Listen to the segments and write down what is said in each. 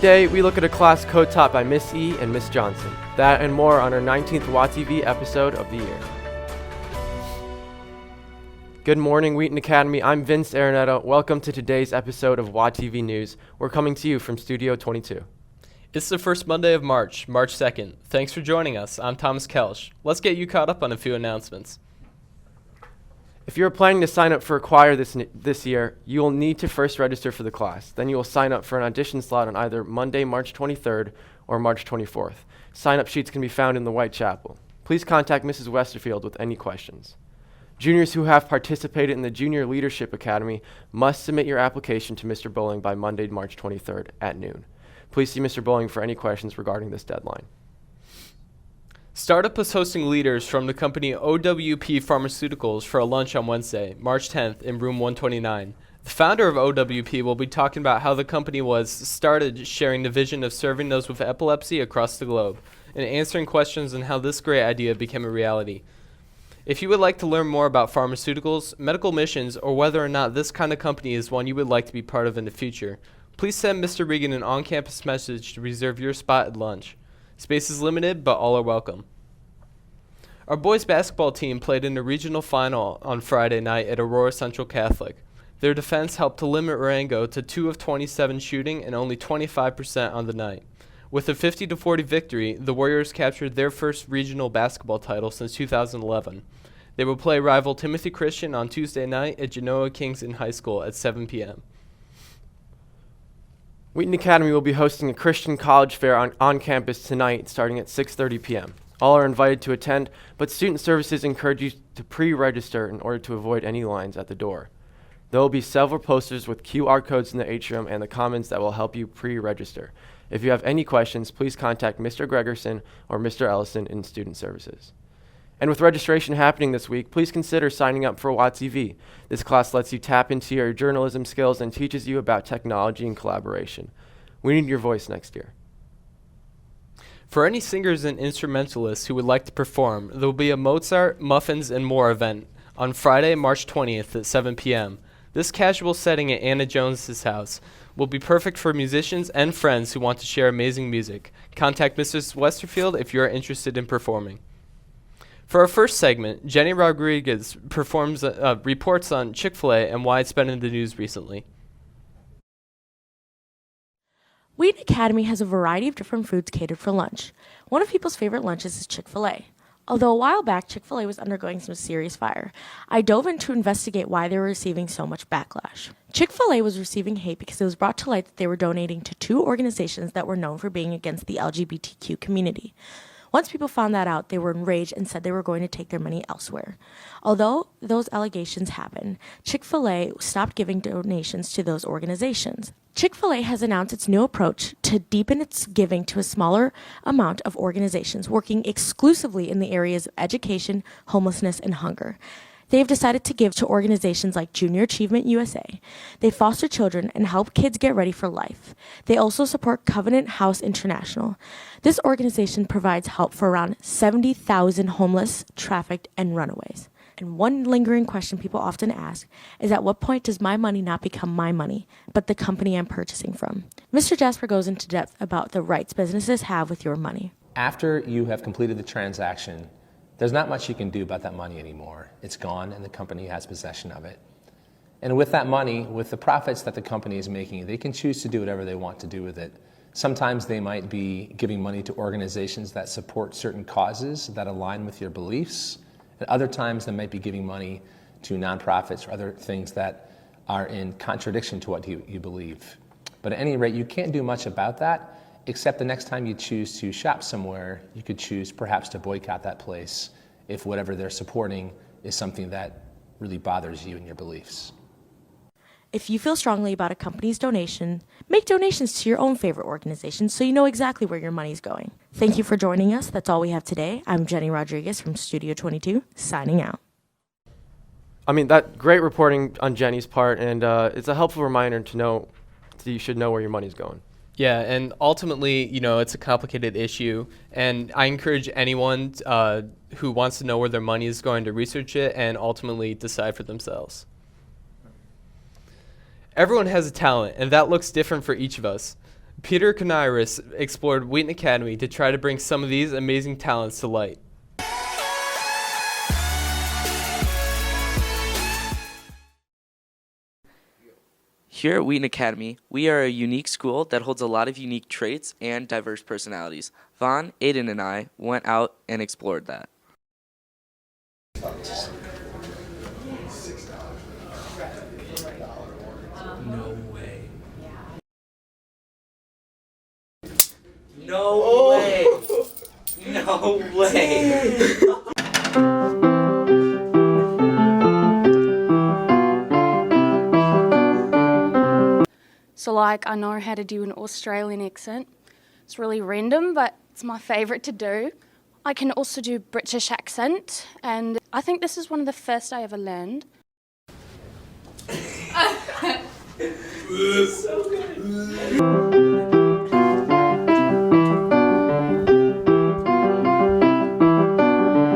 Today, we look at a class co-taught by Miss E and Miss Johnson. That and more on our 19th WAtv episode of the year. Good morning, Wheaton Academy. I'm Vince Arenetta. Welcome to today's episode of WAtv News. We're coming to you from Studio 22. It's the first Monday of March 2nd. Thanks for joining us. I'm Thomas Kelsch. Let's get you caught up on a few announcements. If you're planning to sign up for a choir this year, you will need to first register for the class. Then you will sign up for an audition slot on either Monday, March 23rd or March 24th. Sign-up sheets can be found in the White Chapel. Please contact Mrs. Westerfield with any questions. Juniors who have participated in the Junior Leadership Academy must submit your application to Mr. Bowling by Monday, March 23rd at noon. Please see Mr. Bowling for any questions regarding this deadline. Startup is hosting leaders from the company OWP Pharmaceuticals for a lunch on Wednesday, March 10th in room 129. The founder of OWP will be talking about how the company was started, sharing the vision of serving those with epilepsy across the globe, and answering questions on how this great idea became a reality. If you would like to learn more about pharmaceuticals, medical missions, or whether or not this kind of company is one you would like to be part of in the future, please send Mr. Regan an on-campus message to reserve your spot at lunch. Space is limited, but all are welcome. Our boys basketball team played in the regional final on Friday night at Aurora Central Catholic. Their defense helped to limit Marengo to 2 of 27 shooting and only 25% on the night. With a 50-40 victory, the Warriors captured their first regional basketball title since 2011. They will play rival Timothy Christian on Tuesday night at Genoa Kingston High School at 7 p.m. Wheaton Academy will be hosting a Christian college fair on campus tonight starting at 6:30 p.m. All are invited to attend, but student services encourage you to pre-register in order to avoid any lines at the door. There will be several posters with QR codes in the atrium and the commons that will help you pre-register. If you have any questions, please contact Mr. Gregerson or Mr. Ellison in student services. And with registration happening this week, please consider signing up for WAtv. This class lets you tap into your journalism skills and teaches you about technology and collaboration. We need your voice next year. For any singers and instrumentalists who would like to perform, there will be a Mozart, Muffins, and More event on Friday, March 20th at 7 p.m. This casual setting at Anna Jones's house will be perfect for musicians and friends who want to share amazing music. Contact Mrs. Westerfield if you are interested in performing. For our first segment, Jenny Rodriguez reports on Chick-fil-A and why it's been in the news recently. Wheaton Academy has a variety of different foods catered for lunch. One of people's favorite lunches is Chick-fil-A. Although a while back, Chick-fil-A was undergoing some serious fire, I dove in to investigate why they were receiving so much backlash. Chick-fil-A was receiving hate because it was brought to light that they were donating to 2 organizations that were known for being against the LGBTQ community. Once people found that out, they were enraged and said they were going to take their money elsewhere. Although those allegations happened, Chick-fil-A stopped giving donations to those organizations. Chick-fil-A has announced its new approach to deepen its giving to a smaller amount of organizations working exclusively in the areas of education, homelessness, and hunger. They have decided to give to organizations like Junior Achievement USA. They foster children and help kids get ready for life. They also support Covenant House International. This organization provides help for around 70,000 homeless, trafficked, and runaways. And one lingering question people often ask is, at what point does my money not become my money, but the company I'm purchasing from? Mr. Jasper goes into depth about the rights businesses have with your money. After you have completed the transaction, there's not much you can do about that money anymore. It's gone and the company has possession of it. And with that money, with the profits that the company is making, they can choose to do whatever they want to do with it. Sometimes they might be giving money to organizations that support certain causes that align with your beliefs. At other times, they might be giving money to nonprofits or other things that are in contradiction to what you believe. But at any rate, you can't do much about that, except the next time you choose to shop somewhere, you could choose perhaps to boycott that place if whatever they're supporting is something that really bothers you and your beliefs. If you feel strongly about a company's donation, make donations to your own favorite organization so you know exactly where your money's going. Thank you for joining us. That's all we have today. I'm Jenny Rodriguez from Studio 22, signing out. That great reporting on Jenny's part, and it's a helpful reminder to know that you should know where your money's going. Yeah, and ultimately, it's a complicated issue, and I encourage anyone who wants to know where their money is going to research it and ultimately decide for themselves. Everyone has a talent, and that looks different for each of us. Peter Caniris explored Wheaton Academy to try to bring some of these amazing talents to light. Here at Wheaton Academy, we are a unique school that holds a lot of unique traits and diverse personalities. Vaughn, Aiden, and I went out and explored that. No way. No way. No way. So like I know how to do an Australian accent. It's really random, but it's my favourite to do. I can also do British accent, and I think this is one of the first I ever learned. So good.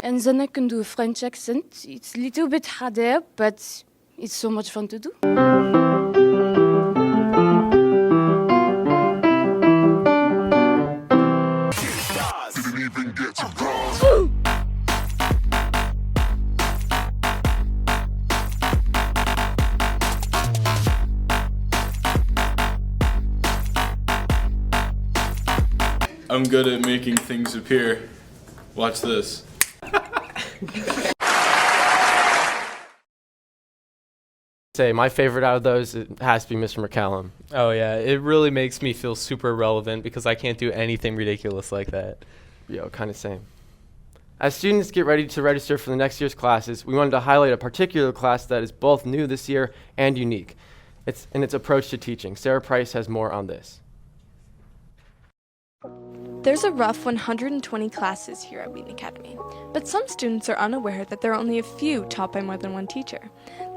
And then I can do a French accent. It's a little bit harder, but it's so much fun to do. I'm good at making things appear. Watch this. Say my favorite out of those, it has to be Mr. McCallum. Oh yeah, it really makes me feel super relevant because I can't do anything ridiculous like that. Yo, kind of same. As students get ready to register for the next year's classes, we wanted to highlight a particular class that is both new this year and unique. It's in its approach to teaching. Sarah Price has more on this. There's a rough 120 classes here at Wheaton Academy, but some students are unaware that there are only a few taught by more than one teacher.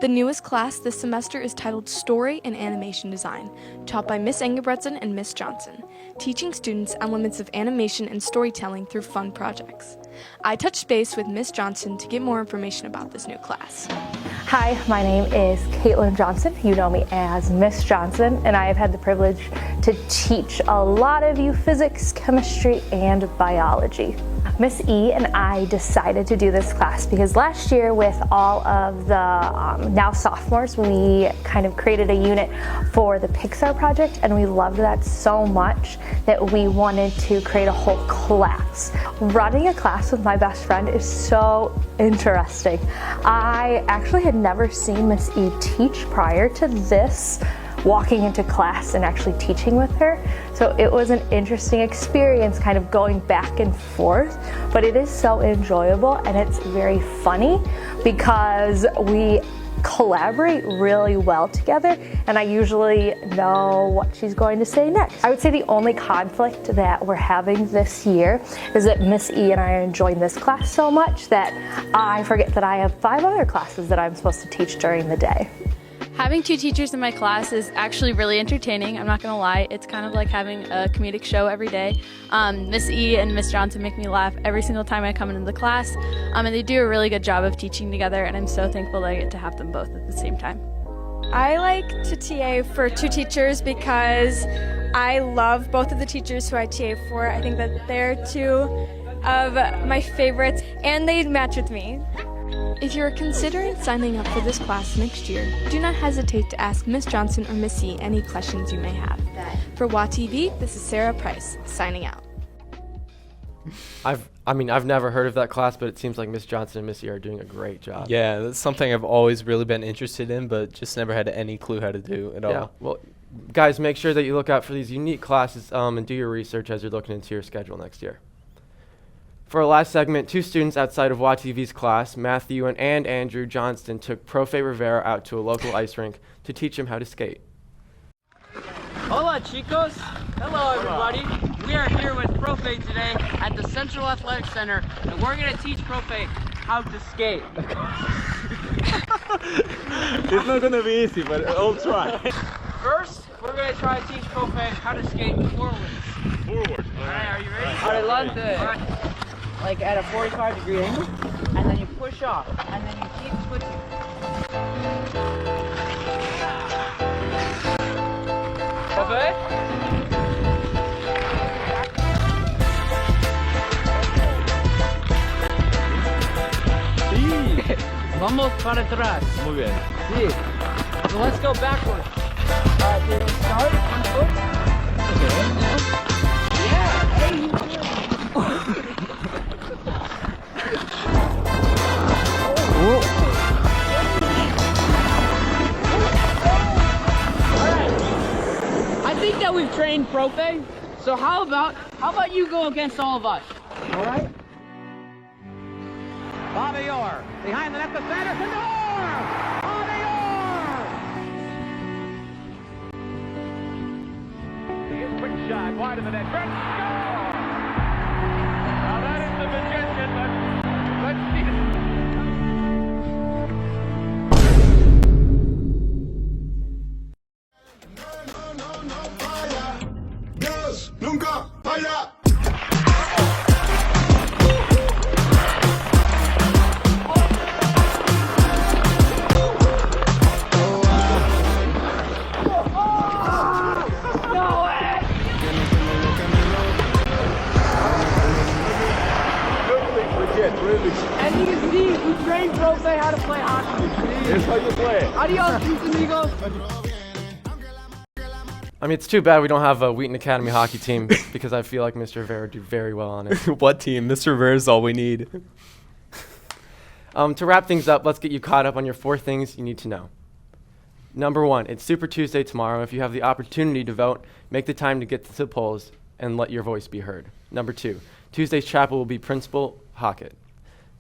The newest class this semester is titled Story and Animation Design, taught by Miss Engebretson and Miss Johnson, teaching students elements of animation and storytelling through fun projects. I touched base with Miss Johnson to get more information about this new class. Hi, my name is Katelyn Johnson. You know me as Miss Johnson, and I have had the privilege to teach a lot of you physics, chemistry, and biology. Miss E and I decided to do this class because last year with all of the now sophomores, we kind of created a unit for the Pixar project, and we loved that so much that we wanted to create a whole class. Running a class with my best friend is so interesting. I actually had never seen Miss E teach prior to this, walking into class and actually teaching with her. So it was an interesting experience kind of going back and forth, but it is so enjoyable and it's very funny because we collaborate really well together and I usually know what she's going to say next. I would say the only conflict that we're having this year is that Miss E and I are enjoying this class so much that I forget that I have 5 other classes that I'm supposed to teach during the day. Having 2 teachers in my class is actually really entertaining. I'm not gonna lie, it's kind of like having a comedic show every day. Miss E and Miss Johnson make me laugh every single time I come into the class, and they do a really good job of teaching together, and I'm so thankful that I get to have them both at the same time. I like to TA for 2 teachers because I love both of the teachers who I TA for. I think that they're 2 of my favorites, and they match with me. If you are considering signing up for this class next year, do not hesitate to ask Miss Johnson or Miss E any questions you may have. For WAtv, this is Sarah Price, signing out. I've never heard of that class, but it seems like Miss Johnson and Miss E are doing a great job. Yeah, that's something I've always really been interested in, but just never had any clue how to do at all. Well, guys, make sure that you look out for these unique classes and do your research as you're looking into your schedule next year. For our last segment, 2 students outside of WATV's class, Matthew and Andrew Johnston, took Profe Rivera out to a local ice rink to teach him how to skate. Hola chicos! Hello everybody! We are here with Profe today at the Central Athletic Center, and we're going to teach Profe how to skate. It's not going to be easy, but I'll try. First, we're going to try to teach Profe how to skate forwards. Forward. Alright, are you ready? Adelante. Alright. Like at a 45-degree angle, and then you push off, and then you keep switching. Profe? Sí. Vamos para atrás. Muy bien. Sí. So let's go backwards. We're gonna start on foot. Okay. Yeah. Hey, you did it. I think that we've trained Profe. So how about you go against all of us? All right. Bobby Orr behind the net, the Sanderson. Orr! Bobby Orr! He is quick shot wide of the net. Brett score! Now that is the magician. Let's see it. Nunca falla. As you can see, we trained Profe how to play hockey. Here's how you play. Adios, mis amigos. I mean, it's too bad we don't have a Wheaton Academy hockey team because I feel like Mr. Rivera would do very well on it. What team? Mr. Rivera is all we need. To wrap things up, let's get you caught up on your 4 things you need to know. Number 1, it's Super Tuesday tomorrow. If you have the opportunity to vote, make the time to get to the polls and let your voice be heard. Number 2, Tuesday's chapel will be Principal Hockett.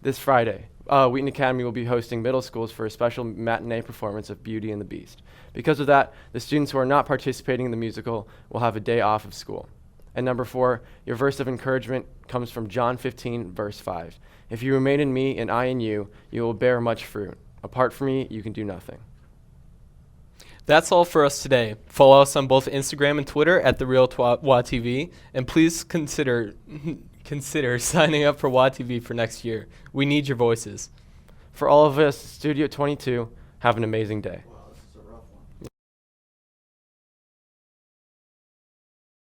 This Friday, Wheaton Academy will be hosting middle schools for a special matinee performance of Beauty and the Beast. Because of that, the students who are not participating in the musical will have a day off of school. And number 4, your verse of encouragement comes from John 15, verse 5. If you remain in me and I in you, you will bear much fruit. Apart from me, you can do nothing. That's all for us today. Follow us on both Instagram and Twitter at WAtv, and please consider signing up for WAtv for next year. We need your voices. For all of us, Studio 22, have an amazing day.